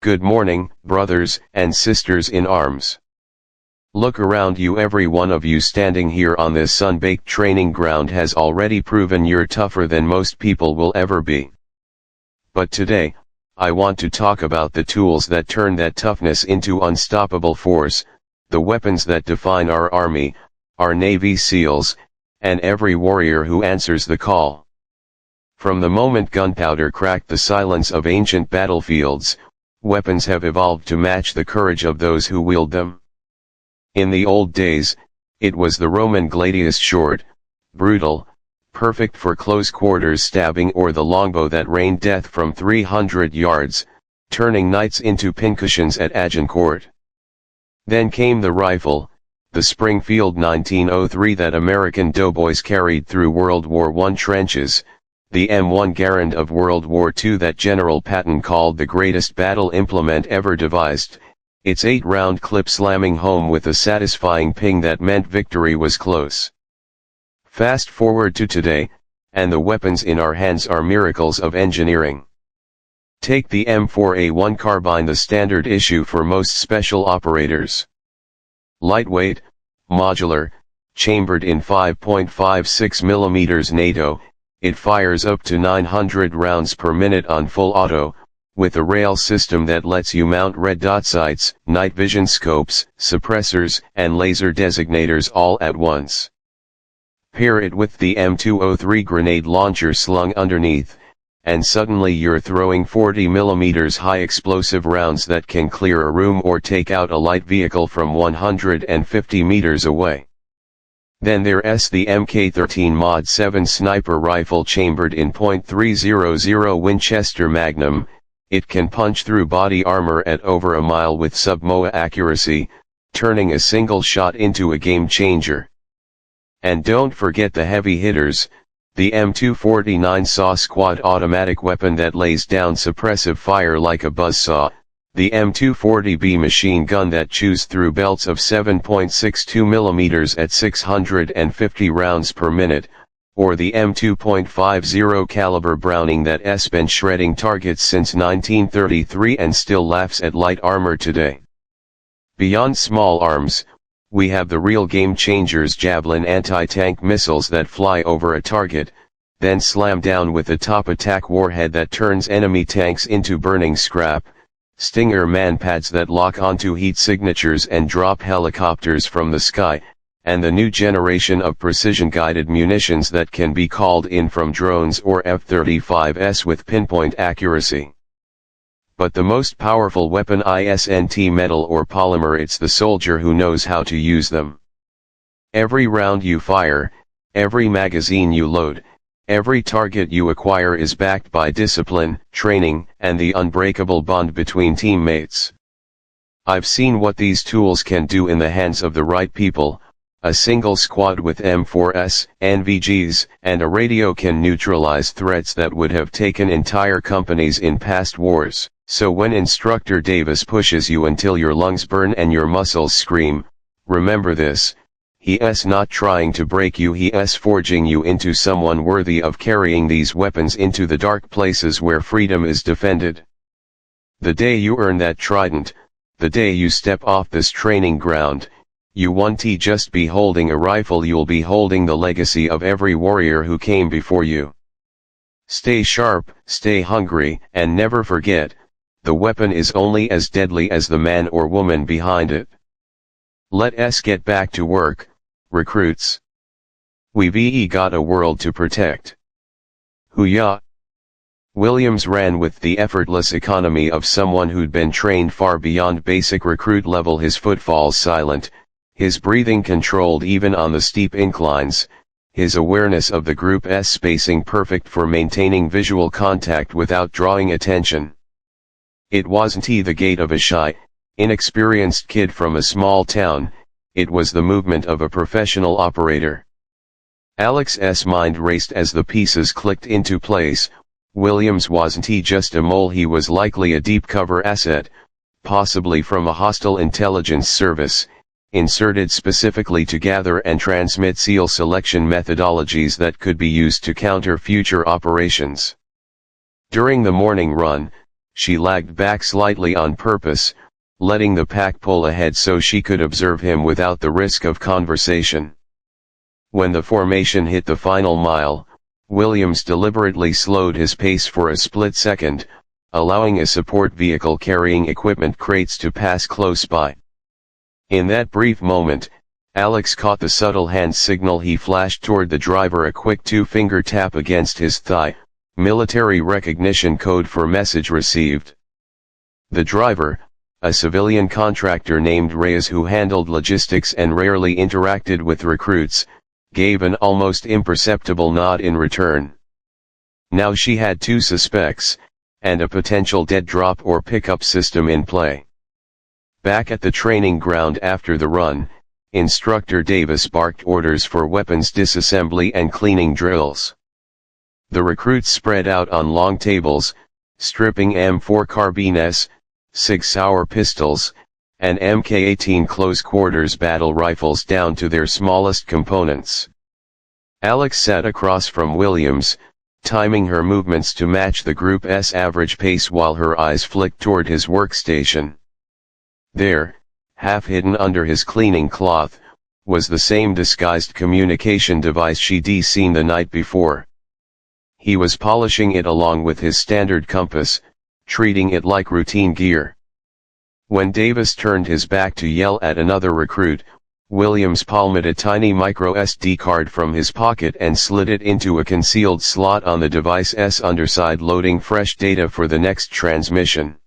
Good morning, brothers and sisters in arms. Look around you, every one of you standing here on this sun-baked training ground has already proven you're tougher than most people will ever be. But today, I want to talk about the tools that turn that toughness into unstoppable force, the weapons that define our army, our Navy SEALs, and every warrior who answers the call. From the moment gunpowder cracked the silence of ancient battlefields, weapons have evolved to match the courage of those who wield them. In the old days, it was the Roman gladius, short, brutal, perfect for close quarters stabbing, or the longbow that rained death from 300 yards, turning knights into pincushions at Agincourt. Then came the rifle, the Springfield 1903 that American doughboys carried through World War I trenches, the M1 Garand of World War II that General Patton called the greatest battle implement ever devised, its 8-round clip slamming home with a satisfying ping that meant victory was close. Fast forward to today, and the weapons in our hands are miracles of engineering. Take the M4A1 carbine, the standard issue for most special operators. Lightweight, modular, chambered in 5.56 mm NATO, it fires up to 900 rounds per minute on full auto, with a rail system that lets you mount red dot sights, night vision scopes, suppressors, and laser designators all at once. Pair it with the M203 grenade launcher slung underneath, and suddenly you're throwing 40 mm high explosive rounds that can clear a room or take out a light vehicle from 150 meters away. Then there's the Mk13 Mod 7 sniper rifle chambered in .300 Winchester Magnum. It can punch through body armor at over a mile with sub-MOA accuracy, turning a single shot into a game changer. And don't forget the heavy hitters, the M249 SAW squad automatic weapon that lays down suppressive fire like a buzzsaw, the M240B machine gun that chews through belts of 7.62 mm at 650 rounds per minute, or the M2.50 caliber Browning that's been shredding targets since 1933 and still laughs at light armor today. Beyond small arms, we have the real game changers, Javelin anti-tank missiles that fly over a target, then slam down with a top attack warhead that turns enemy tanks into burning scrap, Stinger manpads that lock onto heat signatures and drop helicopters from the sky, and the new generation of precision-guided munitions that can be called in from drones or F-35s with pinpoint accuracy. But the most powerful weapon isn't metal or polymer, it's the soldier who knows how to use them. Every round you fire, every magazine you load, every target you acquire is backed by discipline, training, and the unbreakable bond between teammates. I've seen what these tools can do in the hands of the right people. A single squad with M4s, NVGs, and a radio can neutralize threats that would have taken entire companies in past wars. So when Instructor Davis pushes you until your lungs burn and your muscles scream, remember this: he's not trying to break you, he's forging you into someone worthy of carrying these weapons into the dark places where freedom is defended. The day you earn that trident, the day you step off this training ground, you won't just be holding a rifle, you'll be holding the legacy of every warrior who came before you. Stay sharp, stay hungry, and never forget, the weapon is only as deadly as the man or woman behind it. Let's get back to work, recruits. We've got a world to protect. Hoo-yah! Williams ran with the effortless economy of someone who'd been trained far beyond basic recruit level, his footfalls silent, his breathing controlled even on the steep inclines, his awareness of the group's spacing perfect for maintaining visual contact without drawing attention. It wasn't the gait of a shy, inexperienced kid from a small town, it was the movement of a professional operator. Alex's mind raced as the pieces clicked into place. Williams wasn't just a mole, he was likely a deep cover asset, possibly from a hostile intelligence service, inserted specifically to gather and transmit SEAL selection methodologies that could be used to counter future operations. During the morning run, she lagged back slightly on purpose, letting the pack pull ahead so she could observe him without the risk of conversation. When the formation hit the final mile, Williams deliberately slowed his pace for a split second, allowing a support vehicle carrying equipment crates to pass close by. In that brief moment, Alex caught the subtle hand signal he flashed toward the driver, a quick two-finger tap against his thigh, military recognition code for message received. The driver, a civilian contractor named Reyes who handled logistics and rarely interacted with recruits, gave an almost imperceptible nod in return. Now she had two suspects, and a potential dead drop or pickup system in play. Back at the training ground after the run, Instructor Davis barked orders for weapons disassembly and cleaning drills. The recruits spread out on long tables, stripping M4 carbines, Sig Sauer pistols, and Mk18 close-quarters battle rifles down to their smallest components. Alex sat across from Williams, timing her movements to match the group's average pace while her eyes flicked toward his workstation. There, half hidden under his cleaning cloth, was the same disguised communication device she'd seen the night before. He was polishing it along with his standard compass, treating it like routine gear. When Davis turned his back to yell at another recruit, Williams palmed a tiny micro SD card from his pocket and slid it into a concealed slot on the device's underside, loading fresh data for the next transmission.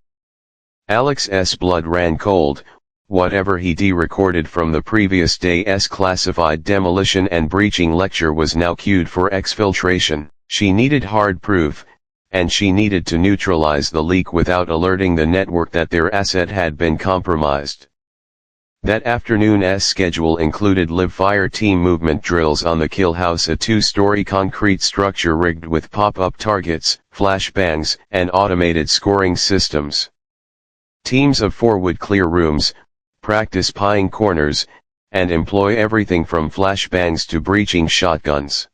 Alex's blood ran cold. Whatever he'd recorded from the previous day's classified demolition and breaching lecture was now queued for exfiltration. She needed hard proof, and she needed to neutralize the leak without alerting the network that their asset had been compromised. That afternoon's schedule included live-fire team movement drills on the kill house, a two-story concrete structure rigged with pop-up targets, flashbangs, and automated scoring systems. Teams of four would clear rooms, practice pieing corners, and employ everything from flashbangs to breaching shotguns.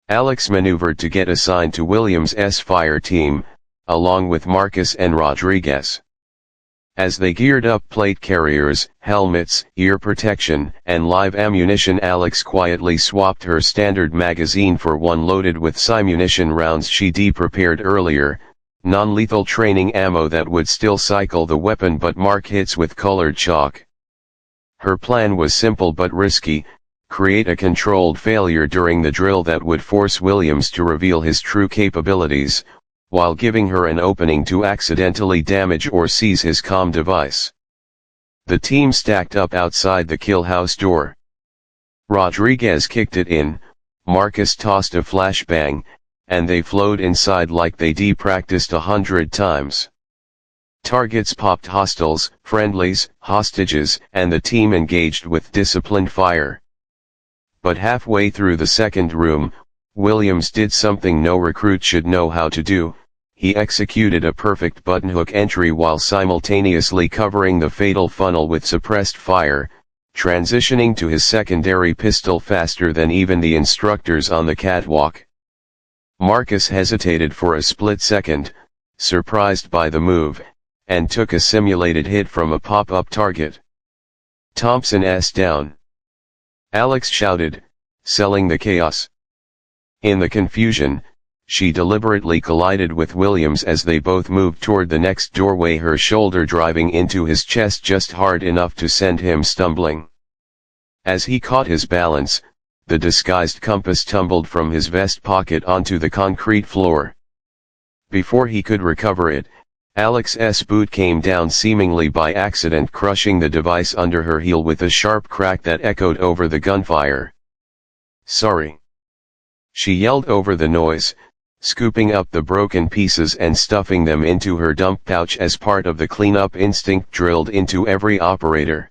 Alex maneuvered to get assigned to Williams' fire team, along with Marcus and Rodriguez. As they geared up plate carriers, helmets, ear protection, and live ammunition, Alex quietly swapped her standard magazine for one loaded with simunition rounds she'd prepared earlier, non-lethal training ammo that would still cycle the weapon but mark hits with colored chalk. Her plan was simple but risky: create a controlled failure during the drill that would force Williams to reveal his true capabilities, while giving her an opening to accidentally damage or seize his comm device. The team stacked up outside the kill house door. Rodriguez kicked it in, Marcus tossed a flashbang, and they flowed inside like they'd practiced 100 times. Targets popped: hostiles, friendlies, hostages, and the team engaged with disciplined fire. But halfway through the second room, Williams did something no recruit should know how to do. He executed a perfect buttonhook entry while simultaneously covering the fatal funnel with suppressed fire, transitioning to his secondary pistol faster than even the instructors on the catwalk. Marcus hesitated for a split second, surprised by the move, and took a simulated hit from a pop-up target. "Thompson's down!" Alex shouted, selling the chaos. In the confusion, she deliberately collided with Williams as they both moved toward the next doorway, her shoulder driving into his chest just hard enough to send him stumbling. As he caught his balance, the disguised compass tumbled from his vest pocket onto the concrete floor. Before he could recover it, Alex's boot came down seemingly by accident, crushing the device under her heel with a sharp crack that echoed over the gunfire. "Sorry," she yelled over the noise, scooping up the broken pieces and stuffing them into her dump pouch as part of the cleanup instinct drilled into every operator.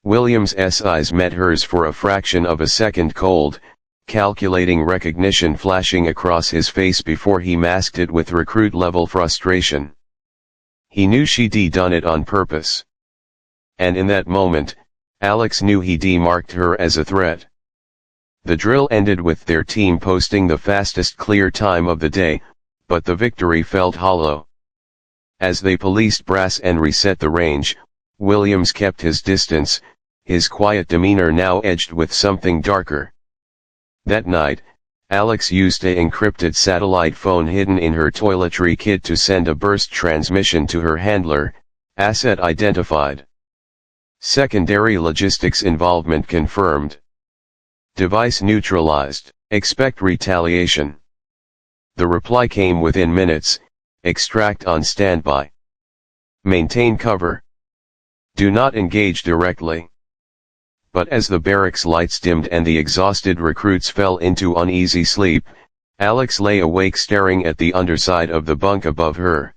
William's eyes met hers for a fraction of a second, cold, calculating recognition flashing across his face before he masked it with recruit-level frustration. He knew she'd done it on purpose. And in that moment, Alex knew he'd marked her as a threat. The drill ended with their team posting the fastest clear time of the day, but the victory felt hollow. As they policed Brass and reset the range, Williams kept his distance, his quiet demeanor now edged with something darker. That night, Alex used an encrypted satellite phone hidden in her toiletry kit to send a burst transmission to her handler, asset identified. Secondary logistics involvement confirmed. Device neutralized. Expect retaliation. The reply came within minutes. Extract on standby. Maintain cover. Do not engage directly. But as the barracks lights dimmed and the exhausted recruits fell into uneasy sleep, Alex lay awake staring at the underside of the bunk above her.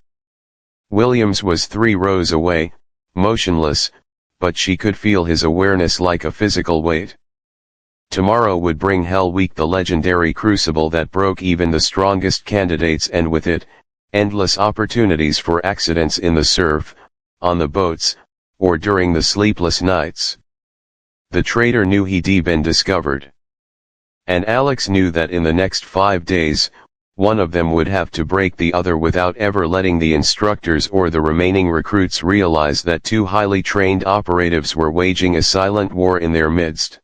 Williams was 3 rows away, motionless, but she could feel his awareness like a physical weight. Tomorrow would bring Hell Week, the legendary crucible that broke even the strongest candidates, and with it, endless opportunities for accidents in the surf, on the boats, or during the sleepless nights. The traitor knew he'd been discovered. And Alex knew that in the next 5 days, one of them would have to break the other without ever letting the instructors or the remaining recruits realize that 2 highly trained operatives were waging a silent war in their midst.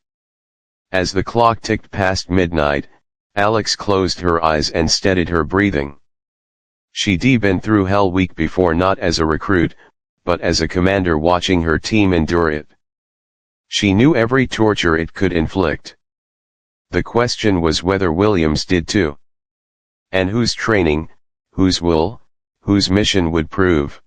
As the clock ticked past midnight, Alex closed her eyes and steadied her breathing. She'd been through Hell Week before, not as a recruit, but as a commander watching her team endure it. She knew every torture it could inflict. The question was whether Williams did too. And whose training, whose will, whose mission would prove.